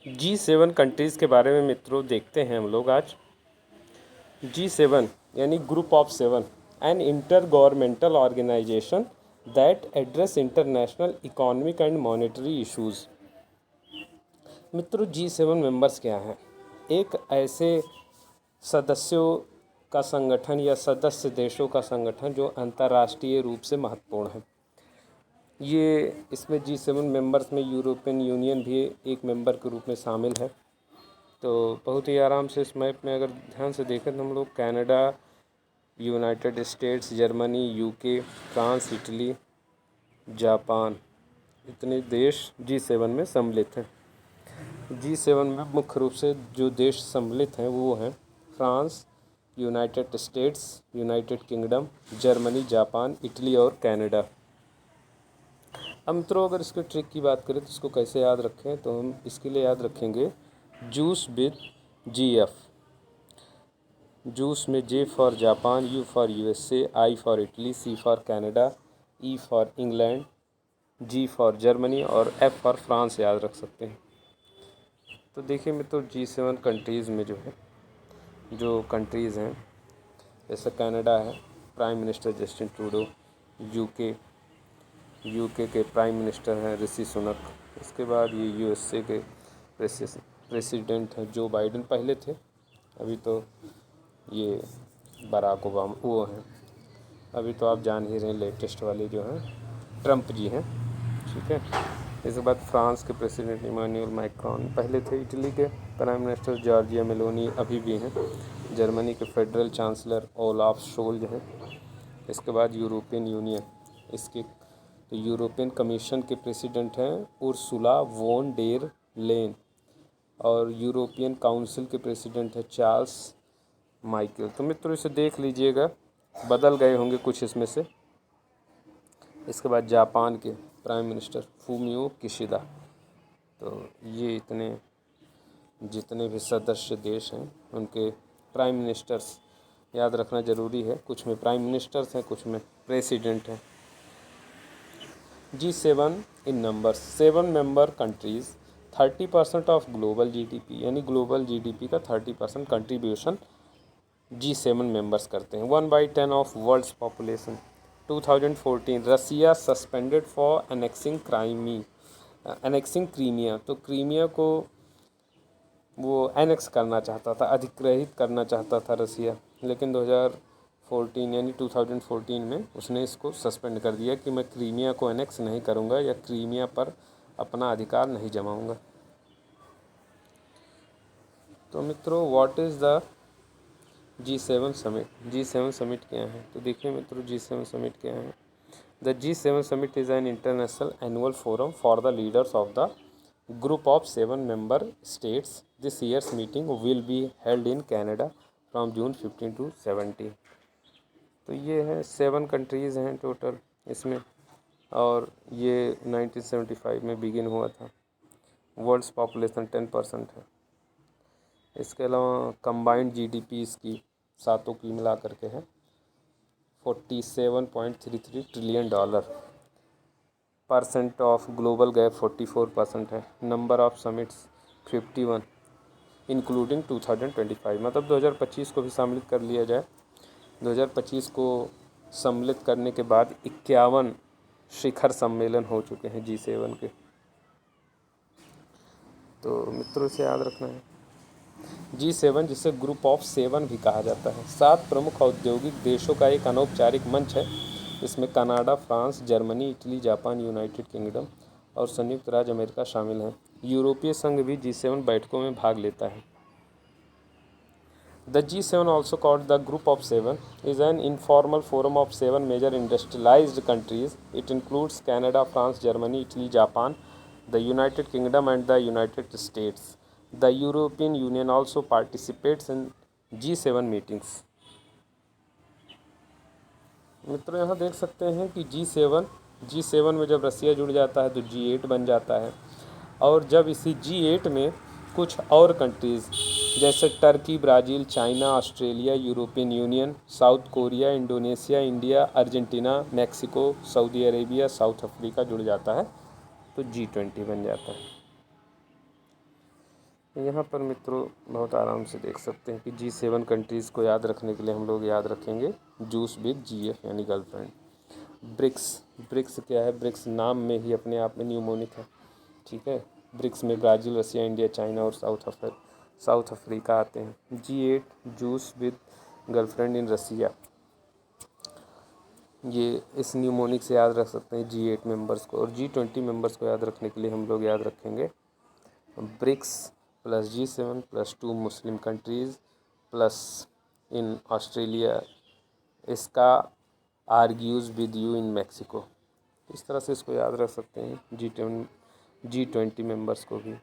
G7 countries के बारे में मित्रों देखते हैं हम लोग आज। G7 यानी group of seven, an inter governmental organisation that address international economic and monetary issues. मित्रों G7 मेंबर्स क्या हैं? एक ऐसे सदस्यों का संगठन या सदस्य देशों का संगठन जो अंतर्राष्ट्रीय रूप से महत्वपूर्ण है। ये इसमें G7 मेंबर्स में यूरोपियन यूनियन भी एक मेंबर के रूप में शामिल है। तो बहुत ही आराम से इस मैप में अगर ध्यान से देखें तो हम लोग Canada, United states, Germany, UK, France, Italy, Japan, इतने देश G7 में सम्मिलित हैं। G7 में मुख्य रूप से जो देश सम्मिलित हैं वो हैं France, United states, United kingdom, Germany, Japan, Italy और कनाडा। अब मित्रों अगर इसके ट्रिक की बात करें तो इसको कैसे याद रखें, तो हम इसके लिए याद रखेंगे जूस विद GF। जूस में J for Japan, U for USA, I for Italy, C for Canada, E for England, G for Germany और F फॉर फ्रांस याद रख सकते हैं। तो देखिए मित्रों G7 कंट्रीज़ में जो कंट्रीज़ हैं जैसे कनाडा है, prime minister Justin Trudeau, UK के प्राइम मिनिस्टर हैं ऋषि सुनक। इसके बाद ये USA के प्रेसिडेंट हैं जो बाइडेन पहले थे, अभी तो ये बराक ओबामा वो हैं, अभी तो आप जान ही रहे हैं लेटेस्ट वाले जो हैं ट्रम्प जी हैं, ठीक है। इसके बाद फ्रांस के प्रेसिडेंट इमानुएल मैक्रोन पहले थे, इटली के प्राइम मिनिस्टर जॉर्जिया मेलोनी अभी भी हैं, जर्मनी के फेडरल चांसलर ओलाफ शोल्ज हैं। इसके बाद यूरोपियन यूनियन, इसके तो यूरोपियन कमीशन के प्रेसिडेंट हैं उर्सुला वोन डेर लेन और यूरोपियन काउंसिल के प्रेसिडेंट हैं चार्ल्स माइकल। तो मित्रों इसे देख लीजिएगा, बदल गए होंगे कुछ इसमें से। इसके बाद जापान के प्राइम मिनिस्टर फूमियो किशिदा। तो ये जितने भी सदस्य देश हैं उनके प्राइम मिनिस्टर्स याद रखना ज़रूरी है, कुछ में प्राइम मिनिस्टर्स हैं, कुछ में प्रेसिडेंट हैं। G7 in numbers, 7 member countries 30% of global GDP, यानी ग्लोबल GDP का 30% कंट्रीब्यूशन G7 मेंबर्स करते हैं। 1/10 of world's population. 2014 Russia suspended for annexing Crimea. तो क्रीमिया को वो एनेक्स करना चाहता था, अधिग्रहित करना चाहता था रसिया, लेकिन 2014 यानी 2014 में उसने इसको सस्पेंड कर दिया कि मैं क्रीमिया को एनेक्स नहीं करूँगा या क्रीमिया पर अपना अधिकार नहीं जमाऊँगा। तो मित्रों what is the G7 summit? G7 summit क्या है? तो देखिए मित्रों G7 समिट क्या है? The G7 summit is an international annual forum for the leaders of the group of 7 member states. This year's meeting will be held in Canada from June 15 to 17। तो ये है 7 कंट्रीज़ हैं total इसमें, और ये 1975 में बिगिन हुआ था। वर्ल्ड्स पॉपुलेशन 10% है। इसके अलावा कंबाइंड GDP इसकी सातों की मिला करके है $47.33 trillion. Percent of global gap 44% है। नंबर ऑफ समिट्स 51 इंक्लूडिंग 2025, मतलब 2025 को भी सम्मिलित कर लिया जाए। 2025 को सम्मिलित करने के बाद 51 शिखर सम्मेलन हो चुके हैं G7 के। तो मित्रों से याद रखना है G7 जिसे ग्रुप ऑफ 7 भी कहा जाता है, 7 प्रमुख औद्योगिक देशों का एक अनौपचारिक मंच है। इसमें Canada, France, Germany, Italy, Japan, United kingdom और संयुक्त राज्य अमेरिका शामिल हैं। यूरोपीय संघ भी G7 बैठकों में भाग लेता है। The G7 also called the group of 7 is an informal forum of 7 major industrialised countries. It includes Canada, France, Germany, Italy, Japan, the United Kingdom and the United States. The European Union also participates in G7 meetings. मित्रों यहाँ देख सकते हैं कि G7 में जब रसिया जुड़ जाता है तो G8 बन जाता है, और जब इसी G8 में कुछ और कंट्रीज़ जैसे Turkey, Brazil, China, Australia, European union, south Korea, Indonesia, India, Argentina, Mexico, Saudi Arabia, south Africa जुड़ जाता है तो G20 बन जाता है। यहाँ पर मित्रों बहुत आराम से देख सकते हैं कि G7 कंट्रीज़ को याद रखने के लिए हम लोग याद रखेंगे जूस विद GF यानी गर्लफ्रेंड। ब्रिक्स, ब्रिक्स क्या है? ब्रिक्स नाम में ही अपने आप में न्यूमोनिक है, ठीक है। ब्रिक्स में ब्राज़ील, रसिया, इंडिया, चाइना और साउथ अफ्रीका आते हैं। G8 juice with girlfriend in Russia, ये इस न्यूमोनिक से याद रख सकते हैं G8 मेंबर्स को। और G20 मेंबर्स को याद रखने के लिए हम लोग याद रखेंगे BRICS plus G7 plus 2 Muslim countries plus in Australia, इसका argues with you in Mexico. इस तरह से इसको याद रख सकते हैं G20 मेंबर्स को भी।